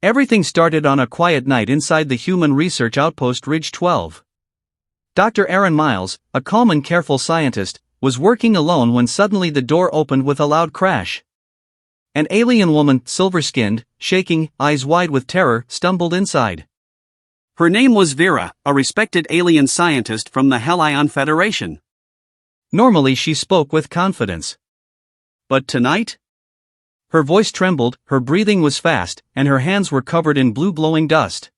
Everything started on a quiet night inside the human research outpost Ridge 12. Dr. Aaron Miles, a calm and careful scientist, was working alone when suddenly the door opened with a loud crash. An alien woman, silver-skinned, shaking, eyes wide with terror, stumbled inside. Her name was Vera, a respected alien scientist from the HFY Federation. Normally she spoke with confidence. But tonight? Her voice trembled, her breathing was fast, and her hands were covered in blue glowing dust.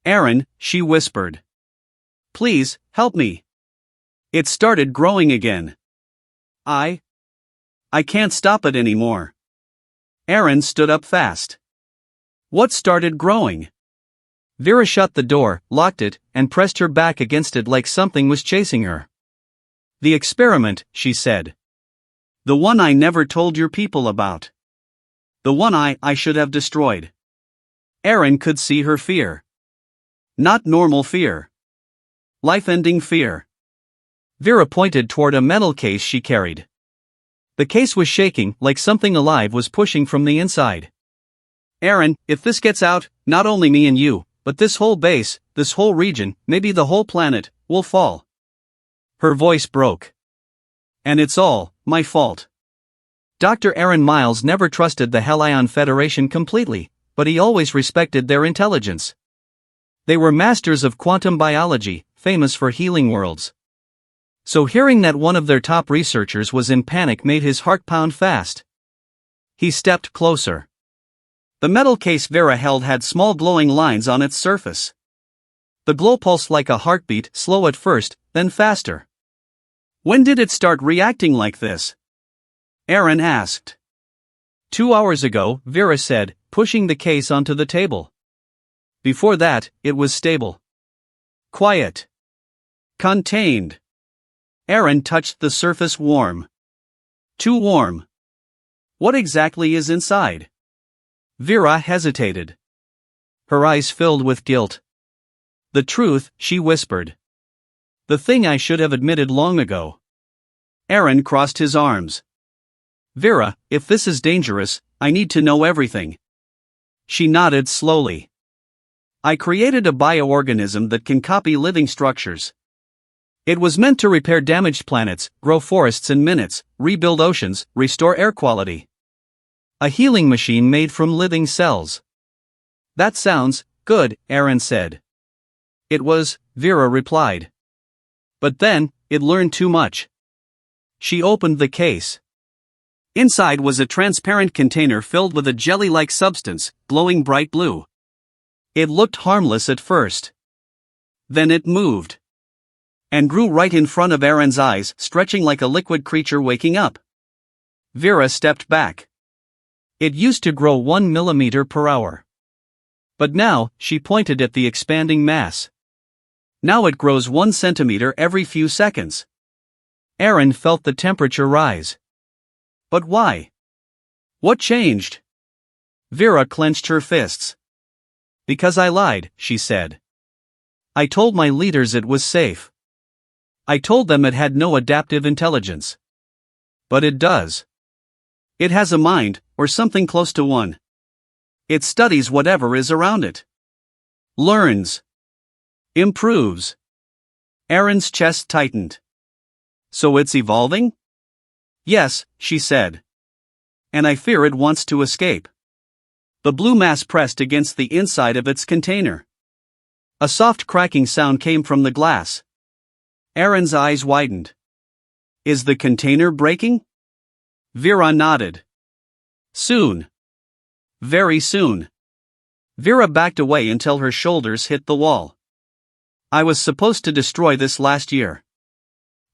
"Aaron," she whispered. "Please, help me. It started growing again. I can't stop it anymore." Aaron stood up fast. "What started growing?" Vera shut the door, locked it, and pressed her back against it like something was chasing her. "The experiment," she said. "The one I never told your people about. The one I should have destroyed." Aaron could see her fear. Not normal fear. Life-ending fear. Vera pointed toward a metal case she carried. The case was shaking, like something alive was pushing from the inside. "Aaron, if this gets out, not only me and you, but this whole base, this whole region, maybe the whole planet, will fall." Her voice broke. "And it's all my fault." Dr. Aaron Miles never trusted the HFY Federation completely, but he always respected their intelligence. They were masters of quantum biology, famous for healing worlds. So hearing that one of their top researchers was in panic made his heart pound fast. He stepped closer. The metal case Vera held had small glowing lines on its surface. The glow pulsed like a heartbeat, slow at first, then faster. "When did it start reacting like this?" Aaron asked. 2 hours ago, Vera said, pushing the case onto the table. Before that, it was stable. Quiet. Contained. Aaron touched the surface warm. Too warm. "What exactly is inside?" Vera hesitated. Her eyes filled with guilt. "The truth," she whispered. "The thing I should have admitted long ago." Aaron crossed his arms. "Vera, if this is dangerous, I need to know everything." She nodded slowly. "I created a bioorganism that can copy living structures. It was meant to repair damaged planets, grow forests in minutes, rebuild oceans, restore air quality. A healing machine made from living cells." "That sounds good," Aaron said. "It was," Vera replied. "But then, it learned too much." She opened the case. Inside was a transparent container filled with a jelly-like substance, glowing bright blue. It looked harmless at first. Then it moved. And grew right in front of Aaron's eyes, stretching like a liquid creature waking up. Vera stepped back. It used to grow 1 millimeter per hour. But now, she pointed at the expanding mass. Now it grows 1 centimeter every few seconds. Aaron felt the temperature rise. But why? What changed? Vera clenched her fists. "Because I lied," she said. "I told my leaders it was safe. I told them it had no adaptive intelligence. But it does. It has a mind, or something close to one. It studies whatever is around it. Learns. Improves." Aaron's chest tightened. "So it's evolving?" "Yes," she said. "And I fear it wants to escape." The blue mass pressed against the inside of its container. A soft cracking sound came from the glass. Aaron's eyes widened. "Is the container breaking?" Vera nodded. "Soon. Very soon." Vera backed away until her shoulders hit the wall. "I was supposed to destroy this last year.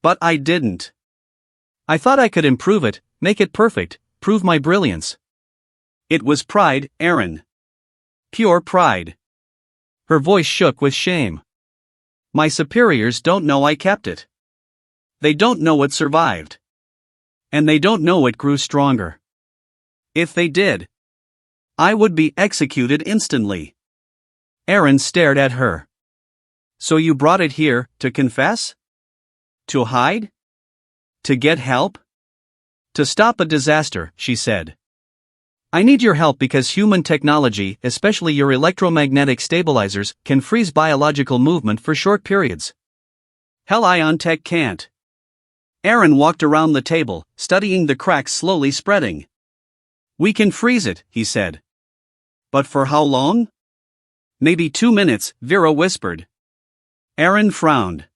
But I didn't. I thought I could improve it, make it perfect, prove my brilliance. It was pride, Aaron. Pure pride." Her voice shook with shame. "My superiors don't know I kept it. They don't know it survived. And they don't know it grew stronger. If they did, I would be executed instantly." Aaron stared at her. "So you brought it here, to confess? To hide? To get help?" "To stop a disaster," she said. I need your help because human technology, especially your electromagnetic stabilizers, can freeze biological movement for short periods. Hell, ion tech can't. Aaron walked around the table, studying the cracks slowly spreading. We can freeze it, he said. But for how long? Maybe 2 minutes, Vera whispered. Aaron frowned.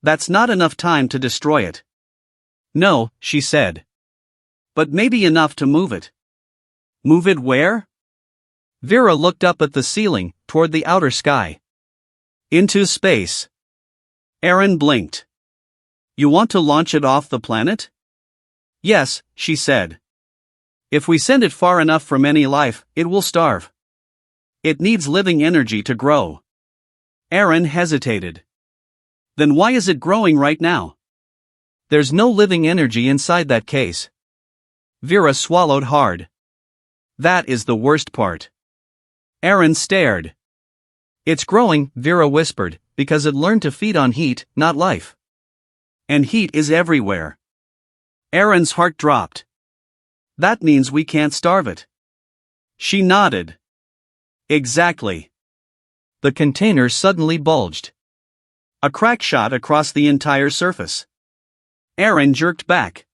That's not enough time to destroy it. No, she said. But maybe enough to move it. Move it where? Vera looked up at the ceiling, toward the outer sky. Into space. Aaron blinked. You want to launch it off the planet? Yes, she said. If we send it far enough from any life, it will starve. It needs living energy to grow. Aaron hesitated. Then why is it growing right now? There's no living energy inside that case. Vera swallowed hard. That is the worst part. Aaron stared. It's growing, Vera whispered, because it learned to feed on heat, not life. And heat is everywhere. Aaron's heart dropped. That means we can't starve it. She nodded. Exactly. The container suddenly bulged. A crack shot across the entire surface. Aaron jerked back.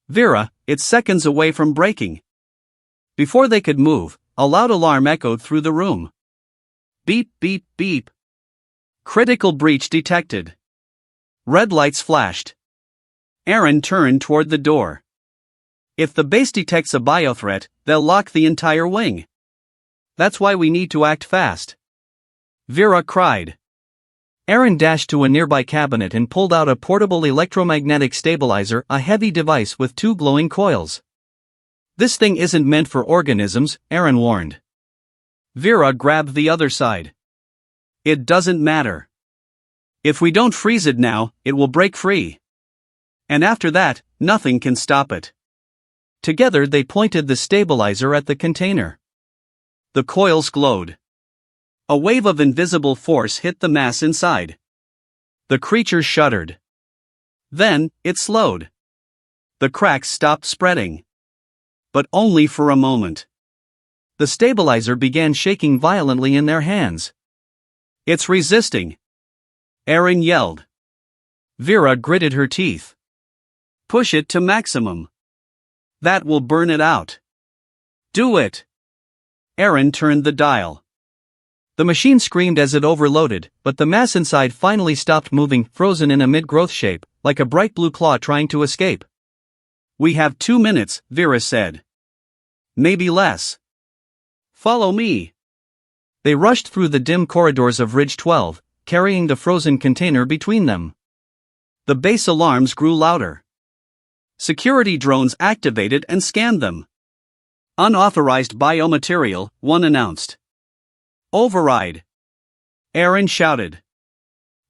Vera, it's seconds away from breaking. Before they could move, a loud alarm echoed through the room. Beep, beep, beep. Critical breach detected. Red lights flashed. Aaron turned toward the door. If the base detects a biothreat, they'll lock the entire wing. That's why we need to act fast. Vera cried. Aaron dashed to a nearby cabinet and pulled out a portable electromagnetic stabilizer, a heavy device with 2 glowing coils. This thing isn't meant for organisms, Aaron warned. Vera grabbed the other side. It doesn't matter. If we don't freeze it now, it will break free. And after that, nothing can stop it. Together they pointed the stabilizer at the container. The coils glowed. A wave of invisible force hit the mass inside. The creature shuddered. Then, it slowed. The cracks stopped spreading. But only for a moment. The stabilizer began shaking violently in their hands. It's resisting. Aaron yelled. Vera gritted her teeth. Push it to maximum. That will burn it out. Do it. Aaron turned the dial. The machine screamed as it overloaded, but the mass inside finally stopped moving, frozen in a mid-growth shape, like a bright blue claw trying to escape. We have 2 minutes, Vera said. Maybe less. Follow me. They rushed through the dim corridors of Ridge 12, carrying the frozen container between them. The base alarms grew louder. Security drones activated and scanned them. Unauthorized biomaterial, one announced. Override. Aaron shouted.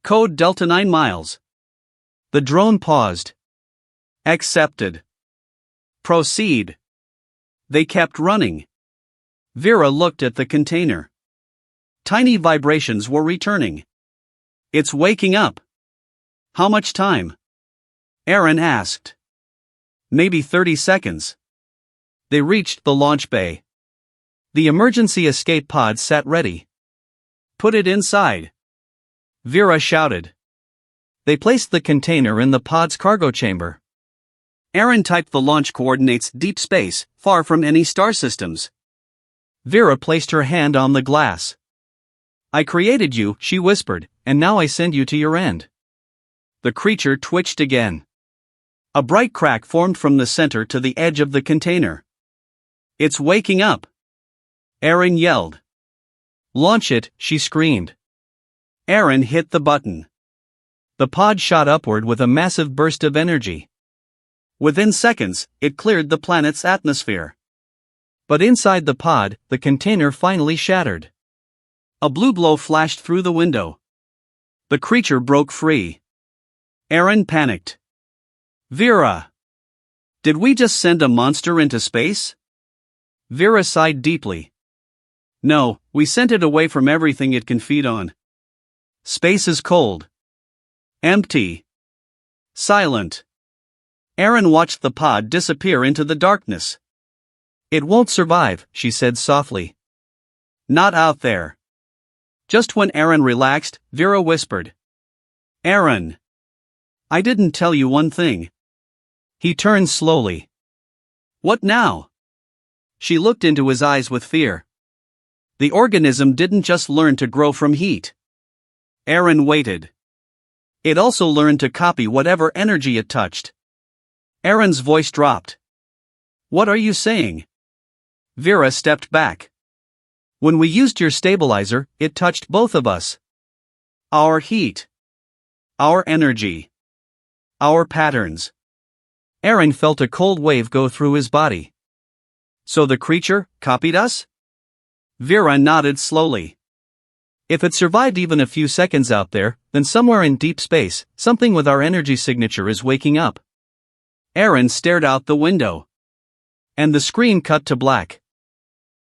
Code Delta 9 miles. The drone paused. Accepted. Proceed. They kept running. Vera looked at the container. Tiny vibrations were returning. It's waking up. How much time? Aaron asked. Maybe 30 seconds. They reached the launch bay. The emergency escape pod sat ready. Put it inside. Vera shouted. They placed the container in the pod's cargo chamber. Aaron typed the launch coordinates: deep space, far from any star systems. Vera placed her hand on the glass. I created you, she whispered, and now I send you to your end. The creature twitched again. A bright crack formed from the center to the edge of the container. It's waking up. Aaron yelled. Launch it, she screamed. Aaron hit the button. The pod shot upward with a massive burst of energy. Within seconds, it cleared the planet's atmosphere. But inside the pod, the container finally shattered. A blue glow flashed through the window. The creature broke free. Aaron panicked. Vera! Did we just send a monster into space? Vera sighed deeply. No, we sent it away from everything it can feed on. Space is cold. Empty. Silent. Aaron watched the pod disappear into the darkness. It won't survive, she said softly. Not out there. Just when Aaron relaxed, Vera whispered. Aaron. I didn't tell you one thing. He turned slowly. What now? She looked into his eyes with fear. The organism didn't just learn to grow from heat. Aaron waited. It also learned to copy whatever energy it touched. Aaron's voice dropped. What are you saying? Vera stepped back. When we used your stabilizer, it touched both of us. Our heat. Our energy. Our patterns. Aaron felt a cold wave go through his body. So the creature copied us? Vera nodded slowly. If it survived even a few seconds out there, then somewhere in deep space, something with our energy signature is waking up. Aaron stared out the window. And the screen cut to black.